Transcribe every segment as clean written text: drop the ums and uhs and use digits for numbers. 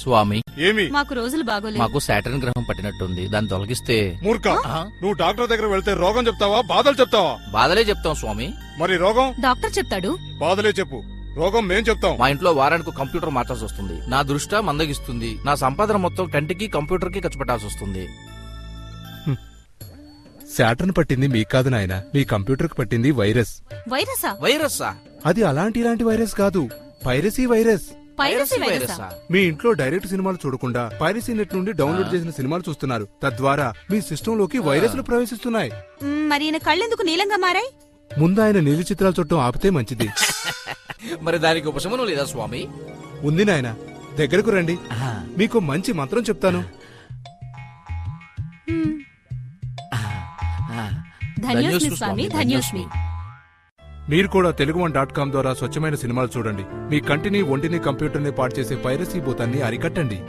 స్వామి, ఏమి మాకు రోజులు బాగోలేదు. మాకు సాటర్న్ గ్రహం పట్టినట్టుంది. దాన్ని తొలగిస్తే. మూర్ఖ, నువ్వు డాక్టర్ దగ్గర వెళ్తే రోగం చెప్తావా బాధలు చెప్తావా? బాధలే చెప్తాం స్వామి. మరి రోగం డాక్టర్ చెప్తాడు. బాధలే చెప్పు, రోగం మేం చెప్తాం. మా ఇంట్లో వారానికి కంప్యూటర్ మార్చాల్సి వస్తుంది. నా దృష్టి మందగిస్తుంది. నా సంపాదన మొత్తం కంటికి కంప్యూటర్ కి ఖర్చు పెట్టాల్సి వస్తుంది. శాటర్న్ పట్టింది మీకు కాదు నాయన, మీ కంప్యూటర్ కి పట్టింది వైరస్. వైరసా? వైరస్సా? అది ఇలాంటి వైరస్ కాదు, పైరసీ వైరస్. పైరసీ వైరసా? మీ ఇంట్లో డైరెక్ట్ సినిమాలు చూడకుండా పైరసీ నెట్ నుండి డౌన్లోడ్ చేసిన సినిమాలు చూస్తున్నారు. తద్వారా మీ సిస్టమ్ లోకి వైరస్లు ప్రవేశిస్తున్నాయి. మరి ఈయన కళ్ళెందుకు నీలంగా మారాయి? ముందు ఆయన నీలి చిత్రాలు చూడటం ఆపితే మంచిది. మరి దానికి ఉపశమనం లేదా స్వామి? ఉంది నాయన, దగ్గరకు రండి, మీకు మంచి మంత్రం చెప్తాను. ధన్యోస్మి స్వామి, ధన్యోస్మి. మీరు కూడా తెలుగు1.com ద్వారా స్వచ్ఛమైన సినిమాలు చూడండి. మీ కంటిని ఒంటిని కంప్యూటర్ని పాడు చేసే పైరసీ భూతాన్ని అరికట్టండి.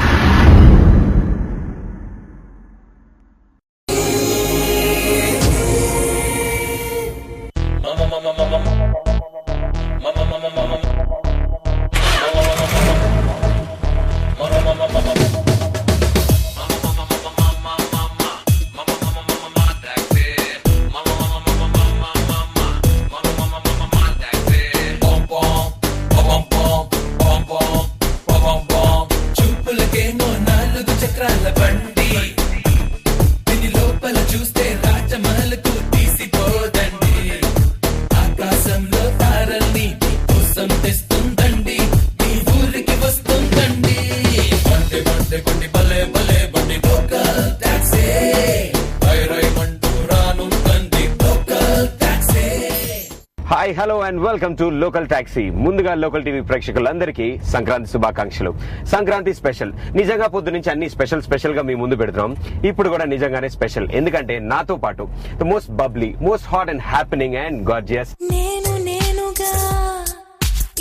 Hi, hello and welcome to local taxi. ముందుగా లోకల్ టీవీ ప్రేక్షకులందరికీ సంక్రాంతి శుభాకాంక్షలు. సంక్రాంతి స్పెషల్. నిజంగా పొద్దు నుంచి అన్ని స్పెషల్ గా మీ ముందు పెడుతున్నాం. ఇప్పుడు కూడా నిజంగానే స్పెషల్, ఎందుకంటే నాతో పాటు the most bubbly, most hot and happening and gorgeous నేనుగా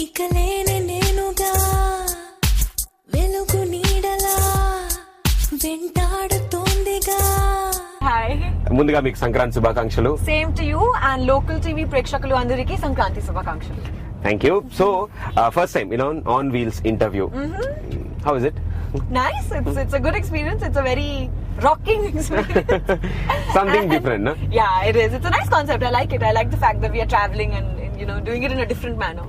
ఇక నేనుగా వెలుగు నీడలా వెంటాడుతోందిగా. హాయ్, ముందుగా మీకు సంక్రాంతి శుభాకాంక్షలు. Same to you and local TV ప్రేక్షకులు అందరికీ సంక్రాంతి శుభాకాంక్షలు. Thank you. So first time on wheels interview. How is it? Nice. It's a good experience. It's a very rocking experience. Something different, no? Yeah, it is. It's a nice concept. I like it. I like the fact that we are traveling and doing it in a different manner.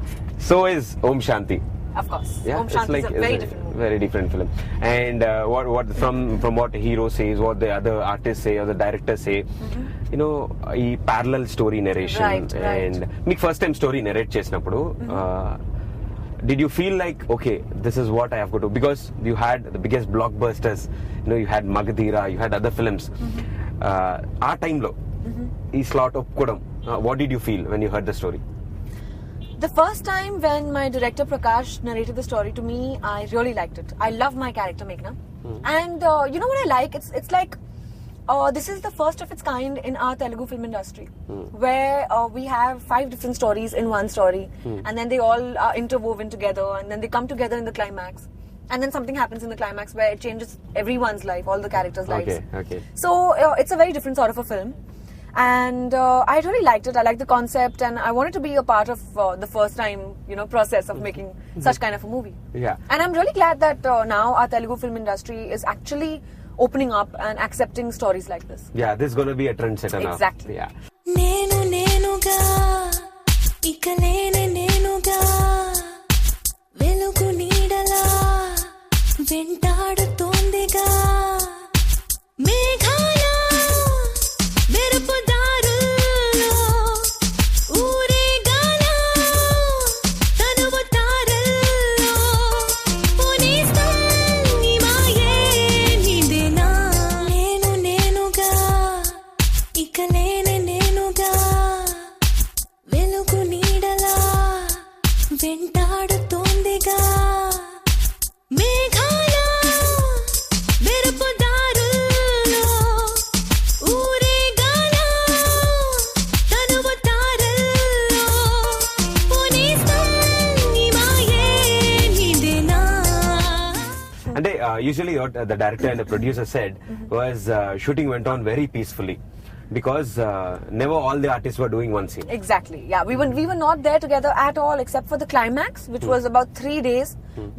So is Om Shanti. Of course. Yeah, Om Shanti is a very different movie. Very different film. And what from what the hero says, what the other artists say or the directors say, ఈ parallel story narration. Right. And మీకు first time story narrate చేసినప్పుడు did you feel like, okay, this is what I have to do? Because you had the biggest blockbusters, you had Magadhira, you had other films. ఆ టైంలో ఈ slot ఒప్పుకోవడం, what did you feel when you heard the story? The first time when my director Prakash narrated the story to me, I really liked it. I love my character Meghna. And you know what I like? It's like this is the first of its kind in our Telugu film industry, where we have 5 different stories in one story, and then they all are interwoven together, and then they come together in the climax, and then something happens in the climax where it changes everyone's life, all the characters' lives. Okay. So it's a very different sort of a film, and I really liked it. I liked the concept, and I wanted to be a part of the first time process of making such kind of a movie. Yeah. And I'm really glad that now our Telugu film industry is actually opening up and accepting stories like this. Yeah, this is going to be a trendsetter now. Exactly. Yeah. నేనుగా ఇక నేనుగా వెలుగు నీడలా వెంటాడుతోందిగా. మేఘాల మెరుపు దారుల్లో ఊరేగాల తనువు తారల్లో పునీస్తం నీ మాయే నీదేనా. నేనుగా ఇక నేనుగా వెలుగు నీడలా వెంటాడుతోందిగా. మేఘాల మెరుపు దారుల్లో ఊరేగాల తనువు తారల్లో పునీస్తం నీ మాయే నీదేనా. Usually what the director and the producer said was shooting went on very peacefully. because never all the artists were doing one scene. Exactly. Yeah, we were not there together at all, except for the climax, which was about 3 days.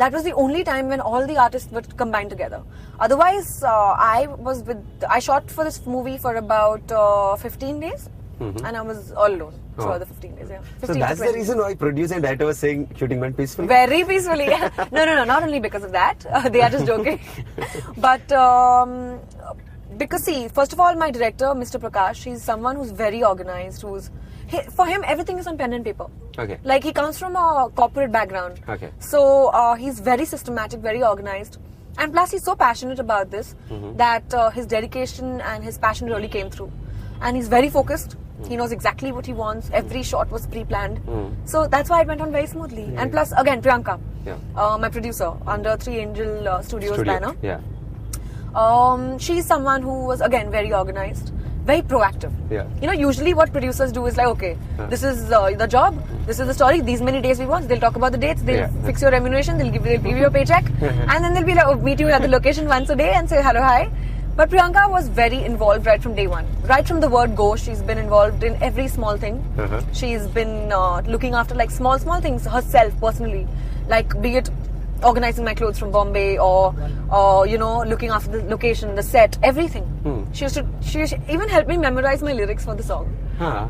That was the only time when all the artists were combined together. Otherwise, I shot for this movie for about 15 days, and I was all alone for the 15 days. Yeah. 15 So to that's the 20. reason why producer and director was saying shooting went peacefully. Very peacefully. No, not only because of that. They are just joking. But because see, first of all, my director, Mr. Prakash, he's someone who's very organized, for him, everything is on pen and paper. Okay. Like, he comes from a corporate background. Okay. So, he's very systematic, very organized. And plus, he's so passionate about this that his dedication and his passion really came through. And he's very focused. He knows exactly what he wants. Every shot was pre-planned. So, that's why it went on very smoothly. And plus, again, Priyanka, my producer, under Three Angel Studios banner. Yeah. She's someone who was, again, very organized, very proactive. Yeah. You know, usually what producers do is like, okay, this is the job, this is the story, these many days we want. They'll talk about the dates, they'll fix your remuneration, they'll give you a paycheck, and then they'll be like, meet you at the location once a day and say hello, hi. But Priyanka was very involved right from day one. Right from the word go, she's been involved in every small thing. She's been looking after like small things herself personally, like be it organizing my clothes from Bombay or you know, looking after the location, the set, everything. She used to even help me memorize my lyrics for the song.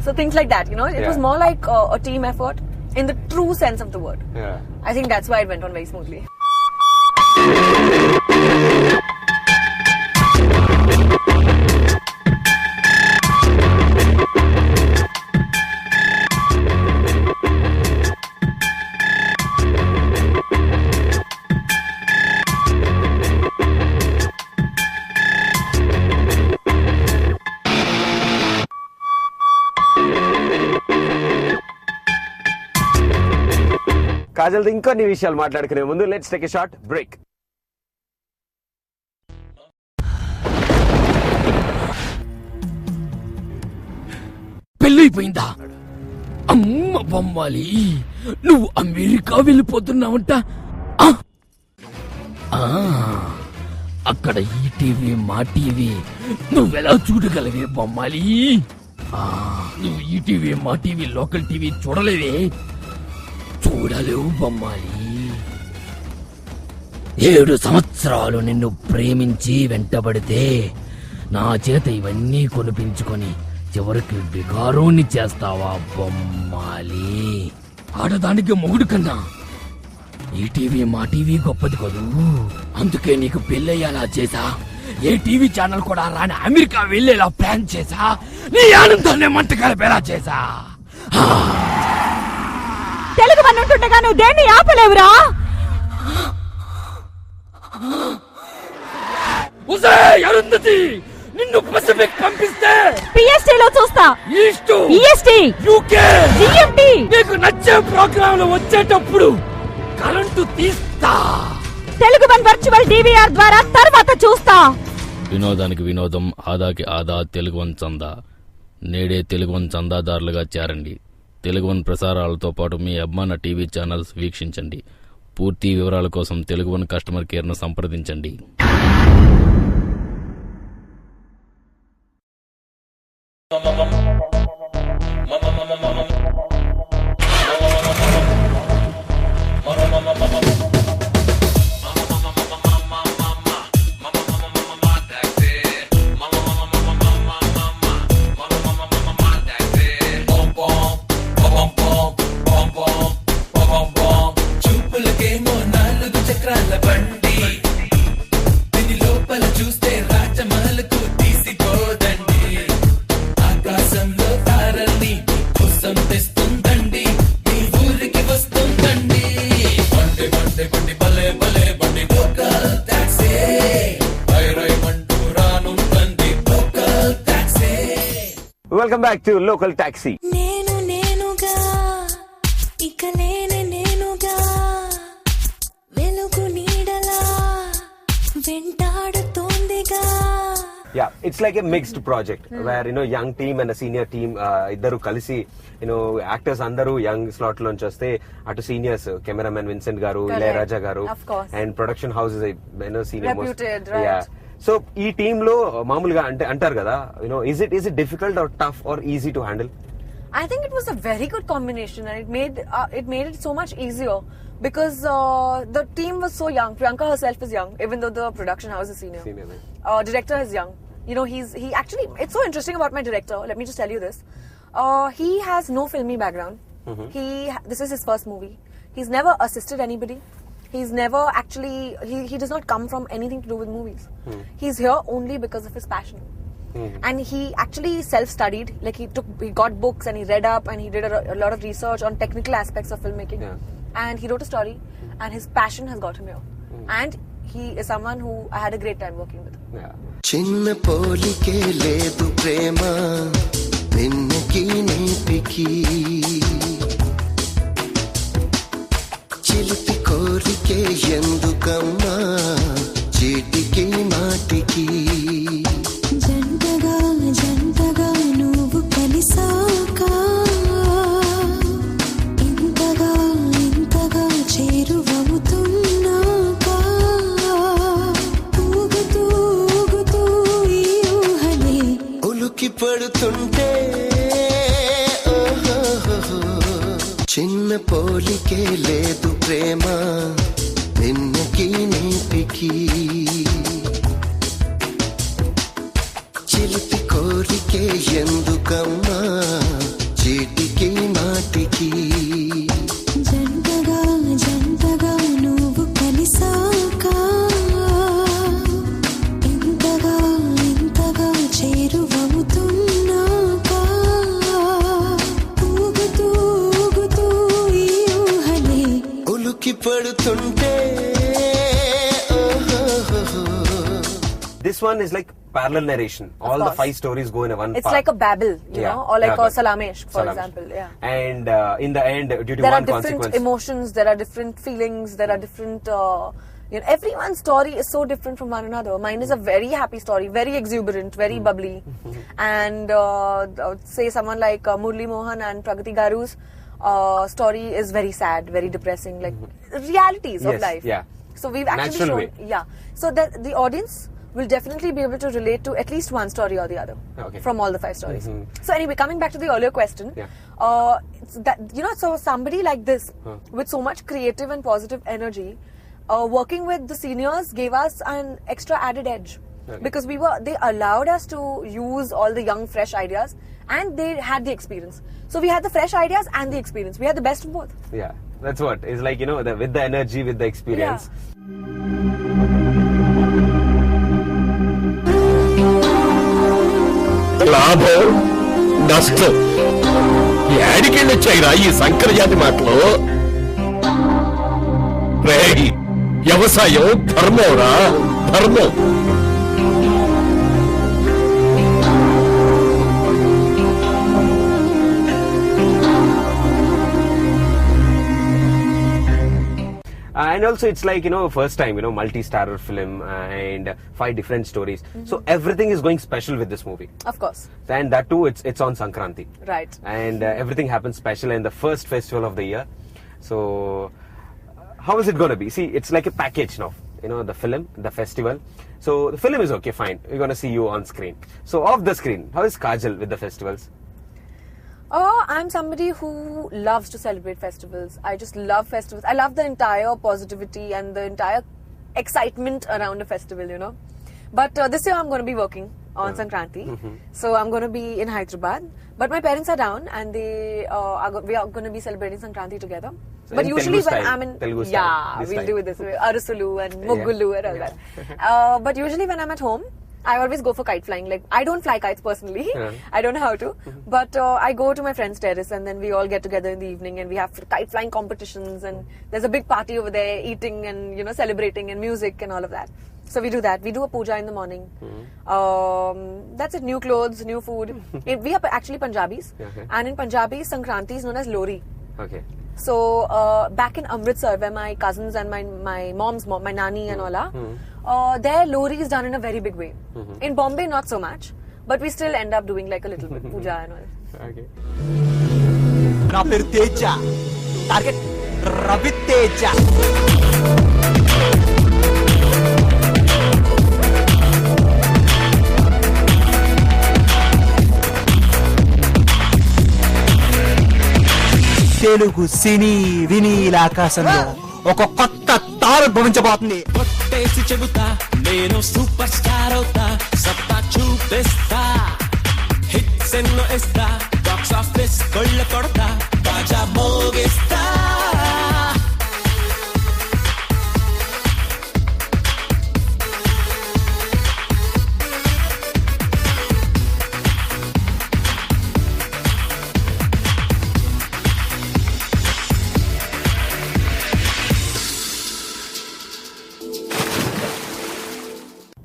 So things like that, you know, it was more like a team effort in the true sense of the word. Yeah. I think that's why it went on very smoothly. Kajal ఇంకొన్ని విషయాలు మాట్లాడుకునే ముందు let's take a short break. పెళ్ళైపోయిందా? అమ్మ బొమ్మాలి, నువ్వు America వెళ్ళిపోతున్నావంట. అక్కడ ఈ టీవీ మా టీవీ నువ్వెలా చూడగలవే బొమ్మాలి? నువ్వు ఈ టీవీ మా టీవీ లోకల్ టీవీ చూడలేవే? చూడలేవు బొమ్మాలి. 7 సంవత్సరాలు నిన్ను ప్రేమించి వెంటబడితే నా చేత ఇవన్నీ కొనిపించుకొని చివరికి వికారోని చేస్తావా బొమ్మాలి? ఆడదానికి మొగుడు కన్నా ఈ టీవీ మా టీవీ గొప్పది కదూ. అందుకే నీకు పెళ్ళయ్యేలా చేశా. ఏ టీవీ ఛానల్ కూడా రాని అమెరికా వెళ్ళేలా ప్లాన్ చేశా. నీ ఆనందాన్ని మంట కలిపేలా చేశా. తెలుగు పన్నుంటుండగా నువ్వు దేన్ని ఆపలేవురా? అరుంధతి, నిన్ను పసిఫిక్ పంపిస్తే పిఎస్టీ లో చూస్తా. East, EST, UK, GMT. నీకు నచ్చే ప్రోగ్రాంలు వచ్చేటప్పుడు కరెంటు తీస్తా. తెలుగు వన్ వర్చువల్ డివిఆర్ ద్వారా తర్వాత చూస్తా. వినోదానికి వినోదం, ఆదాకి ఆదా. తెలుగు వన్ చందా. నేడే తెలుగు వన్ చందాదారులుగా చేరండి. తెలుగు వన్ ప్రసారాలతో పాటు మీ అభిమాన టీవీ ఛానల్స్ వీక్షించండి. పూర్తి వివరాల కోసం తెలుగు వన్ కస్టమర్ కేర్ను సంప్రదించండి. Welcome back to local taxi. నేనుగా ఇక నేనుగా వెలుగు నీడలా వెంటాడుతోందిగా. Yeah, it's like a mixed project where young team and a senior team iddaru kalisi actors andaru young slot lonchi vaste atu seniors cameraman Vincent garu, Ilayaraja garu, of course, and production house is senior reputed, most, right? yeah. So ఈ team లో మామూలుగా అంటే అంటారు కదా is it difficult or tough or easy to handle? I think it was a very good combination, and it made it so much easier because the team was so young. Priyanka herself is young, even though the production house is senior. Director is young. He actually, it's so interesting about my director. Let me just tell you this. He has no filmy background. This is his first movie. He's never assisted anybody. He's never actually, he does not come from anything to do with movies. He's here only because of his passion. And he actually self-studied. Like he got books and he read up and he did a lot of research on technical aspects of filmmaking. And he wrote a story, and his passion has got him here. And he is someone who I had a great time working with. చిన్న పోలికే లేదు ప్రేమ నిన్నకి నీటికి చిలిపి కోరికే ఎందుకమ్మా చీటికి మాటికి జంటగా జంటగా నువ్వు కలిసాక ఇంతగా ఇంతగా చేరువవుతున్నాక ఊగుతూ ఊగుతూ ఈ ఊహలే ఉలుకి పడుతుంటే చిన్న పోలికే లేదు ప్రేమ నిన్నకి నీటికి చిలిపి కోరికే ఎందుకమ్మా చీటికి మాటికి జంటగా జంటగా నువ్వు కలిసాక ఇంతగా ఇంతగా చేరువవుతున్నాక ఊగుతూ ఊగుతూ ఈ ఊహలే ఉలుకి పడుతుంటే This one is like parallel narration. All the 5 stories go in one It's part. like a babble, or like a Salamesh, for Salamesh. example. Yeah. And in the end, due to There are one different consequence, emotions, there are different feelings, there are different. Everyone's story is so different from one another. Mine is a very happy story, very exuberant, very bubbly, and say someone like Murli Mohan and Pragati Garu's story is very sad, very depressing, like realities of Yes, life. yeah. So we've actually Natural shown, way. yeah. So that the audience will definitely be able to relate to at least one story or the other Okay. from all the 5 stories. So anyway, coming back to the earlier question, it's that, so somebody like this with so much creative and positive energy, working with the seniors gave us an extra added edge because they allowed us to use all the young fresh ideas, and they had the experience. So we had the fresh ideas and the experience. We had the best of both. yeah, that's what is like, with the energy, with the experience. లాభం నష్టం ఏడికెళ్ళొచ్చాయిరా ఈ సంకర జాతి మాటలు. రేయ్, వ్యవసాయం ధర్మంరా, ధర్మం. And also it's like, first time, multi-starrer film and 5 different stories. So everything is going special with this movie. Of course. And that too, it's on Sankranti. Right. And everything happens special in the first festival of the year. So how is it going to be? See, it's like a package now. The film, the festival. So the film is okay, fine. We're going to see you on screen. So off the screen, how is Kajal with the festivals? I'm somebody who loves to celebrate festivals. I just love festivals. I love the entire positivity and the entire excitement around a festival, But this year I'm going to be working on Sankranti. So I'm going to be in Hyderabad. But my parents are down and we are going to be celebrating Sankranti together. So But in usually Telugu when style, I'm in... Telugu style, Yeah, this we'll time. do this. Arusulu and Muggulu and all that. But usually when I'm at home, I always go for kite flying. Like, I don't fly kites personally. I don't know how to. But I go to my friend's terrace and then we all get together in the evening and we have kite flying competitions and there's a big party over there, eating and, celebrating and music and all of that. So we do that. We do a puja in the morning. That's it. New clothes, new food. We are actually Punjabis. And in Punjabi, Sankranti is known as Lori. Okay. So back in Amritsar, where my cousins and my mom's mom, my nani and all are, their Lori is done in a very big way. In Bombay, not so much, but we still end up doing like a little bit puja and all. Okay. నా పేరు Teja, target Raviteja. Telugu సినీ వినీల ఆకాశంలో ఒక కొత్త తార భవించబోతుంది. కొట్టేసి చెబుతా నేను super star అవుతా, సత్తా చూపిస్తా, హిట్స్ ఎన్నో ఇస్తా, బాక్స్ ఆఫీస్ కొళ్ళ కొడతా, బాజా మోగిస్తా.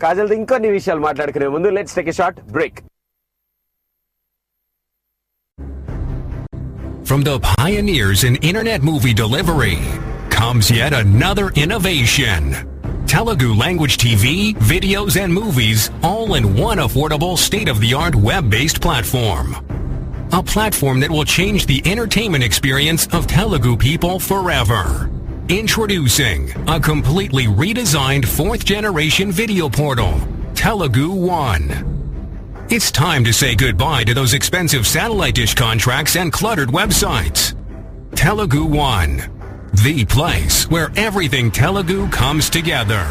కాజల్ ఇంకొన్ని విషయాలు మాట్లాడుకునే ముందు let's take a short break. From the pioneers in internet movie delivery comes yet another innovation. Telugu language TV, videos and movies all in one affordable state-of-the-art web-based platform. A platform that will change the entertainment experience of Telugu people forever. Introducing a completely redesigned 4th generation video portal, Telugu One. It's time to say goodbye to those expensive satellite dish contracts and cluttered websites. Telugu One, the place where everything Telugu comes together.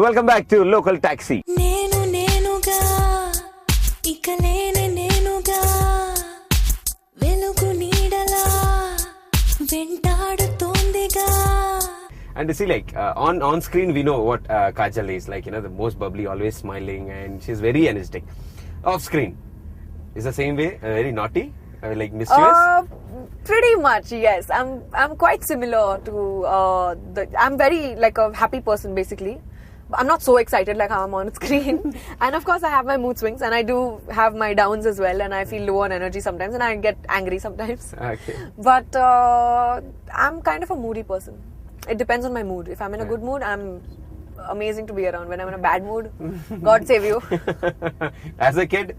Welcome back to local taxi. నేను నేనుగా ఇక లేనే నేనుగా వెలుగు నీడలా వెంటాడుతోందిగా. And see, like on screen, we know what Kajal is like. You know, the most bubbly, always smiling, and she's very energetic. Off screen, is the same way, very naughty, like mischievous. Pretty much, yes. I'm quite similar to I'm very like a happy person basically. I'm not so excited like how I'm on screen. And of course I have my mood swings and I do have my downs as well, and I feel low on energy sometimes and I get angry sometimes. Okay. But I'm kind of a moody person. It depends on my mood. If I'm in a good mood, I'm amazing to be around. When I'm in a bad mood, God save you. As a kid?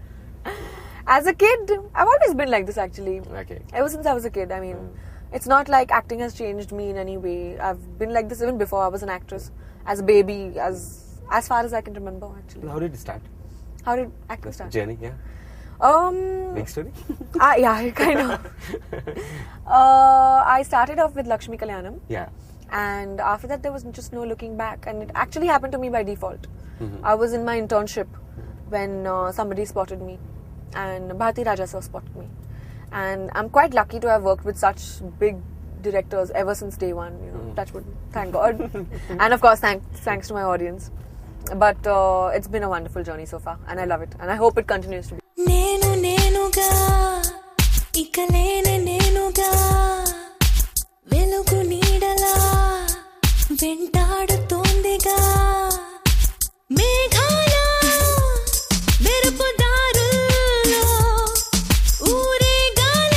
As a kid, I've always been like this actually. Okay. Ever since I was a kid. I mean, it's not like acting has changed me in any way. I've been like this even before I was an actress. As a baby, as far as I can remember actually. How did it start? How did acting start? Journey, yeah. Big story? Yeah, kind of. I started off with Lakshmi Kalyanam. Yeah. And after that, there was just no looking back. And it actually happened to me by default. I was in my internship when somebody spotted me. And Bharti Raja sir spotted me. And I'm quite lucky to have worked with such big directors ever since day one. You know, touch wood. Thank God. And of course, thanks to my audience. But it's been a wonderful journey so far. And I love it. And I hope it continues to be. నేను నేనుగా ఇక లేనే నేనుగా వెలుగు నీడలా వెంటాడుతోందిగా. మేఘాల మెరుపు దారుల్లో ఊరేగాల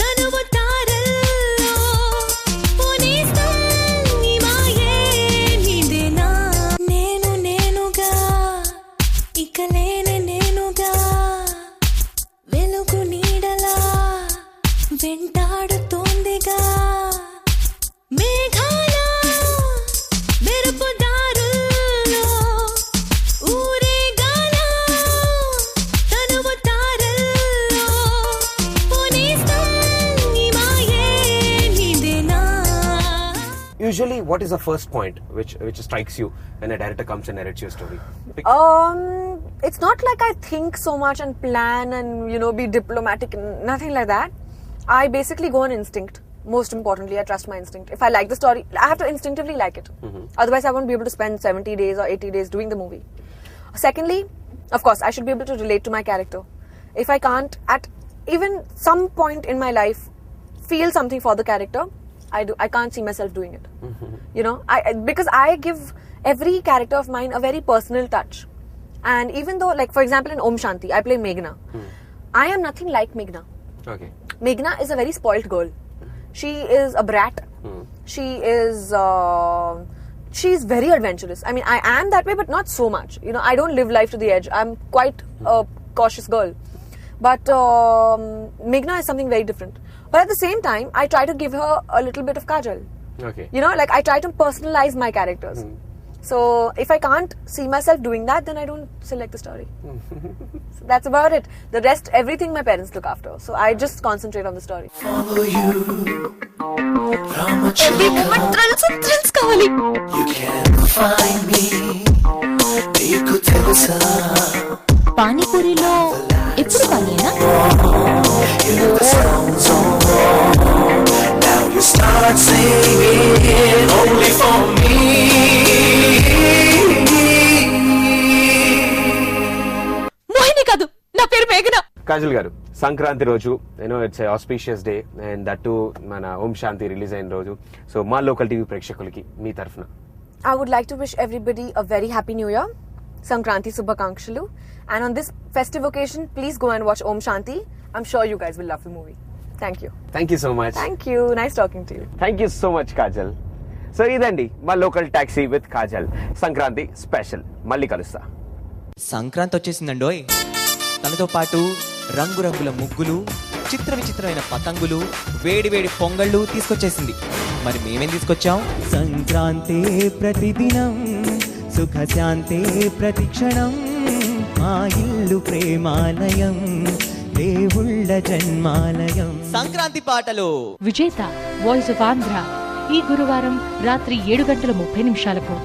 తనువు తారల్లో పోనేస్తం నీ మాయే నీదేనా. నేను నేనుగా ఇక లేనే నేనుగా వెలుగు నీడలా వెంటాడుతోందిగా. మేఘాల మెరుపు దారుల్లో ఊరేగాల తనువు తారల్లో పోనేస్తం నీ మాయే నీదేనా. Usually, what is the first point which strikes you when a director comes and narrates your story? It's not like I think so much and plan and, you know, be diplomatic. Nothing like that. I basically go on instinct. Most importantly, I trust my instinct. If I like the story, I have to instinctively like it. Otherwise, I won't be able to spend 70 days or 80 days doing the movie. Secondly, of course, I should be able to relate to my character. if I can't at even some point in my life feel something for the character, I can't see myself doing it. You know, because I give every character of mine a very personal touch. And even though, like for example in Om Shanti, I play Meghna. I am nothing like Meghna. Okay. Meghna is a very spoilt girl. She is a brat. She's very adventurous. I mean, I am that way, but not so much. You know, I don't live life to the edge. I'm quite a cautious girl. But Meghna is something very different. But at the same time, I try to give her a little bit of Kajal. Okay. You know, like I try to personalize my characters. So if I can't see myself doing that, then I don't select the story. So that's about it. The rest, everything my parents look after. So I just concentrate on the story. Follow you, Every moment thrills kavali. you can find me. నీకు తెలుసా పానీపూరిలో ఎప్పుడు పానీయేనా? hear the sounds on wrong. Now you start singing only for me. Mohini కాదు, నా పేరు మేఘన. కాజల్ గారు, సంక్రాంతి రోజు it's auspicious day and that to మన ఓం శాంతి రిలీజ్ అయిన రోజు. సో మా లోకల్ టీవీ ప్రేక్షకులకి మీ తరఫున I would like to wish everybody a very happy new year. Sankranti Subhakangshalu. And on this festive occasion, please go and watch Om Shanti. I'm sure you guys will love the movie. Thank you. Thank you so much. Thank you. Nice talking to you. Thank you so much Kajal. So ఇదండి మా local taxi with Kajal Sankranti special. మళ్ళీ కలుస్తా. సంక్రాంతి వచ్చేసిందండోయ్. తనతో పాటు రంగురంగుల ముగ్గులు, చిత్ర విచిత్రమైన పతంగులు, వేడి వేడి పొంగళ్ళు తీసుకొచ్చేసింది. మరి మేమేం తీసుకొచ్చాం? సంక్రాంతి ప్రతిదినం, సుఖశాంతి ప్రతిక్షణం, మా ఇల్లు ప్రేమాలయం, దేవుళ్ళ జన్మాలయం. సంక్రాంతి పాటలు. విజేత వాయిస్ ఆఫ్ ఆంధ్ర ఈ గురువారం రాత్రి 7:30 నిమిషాలకు.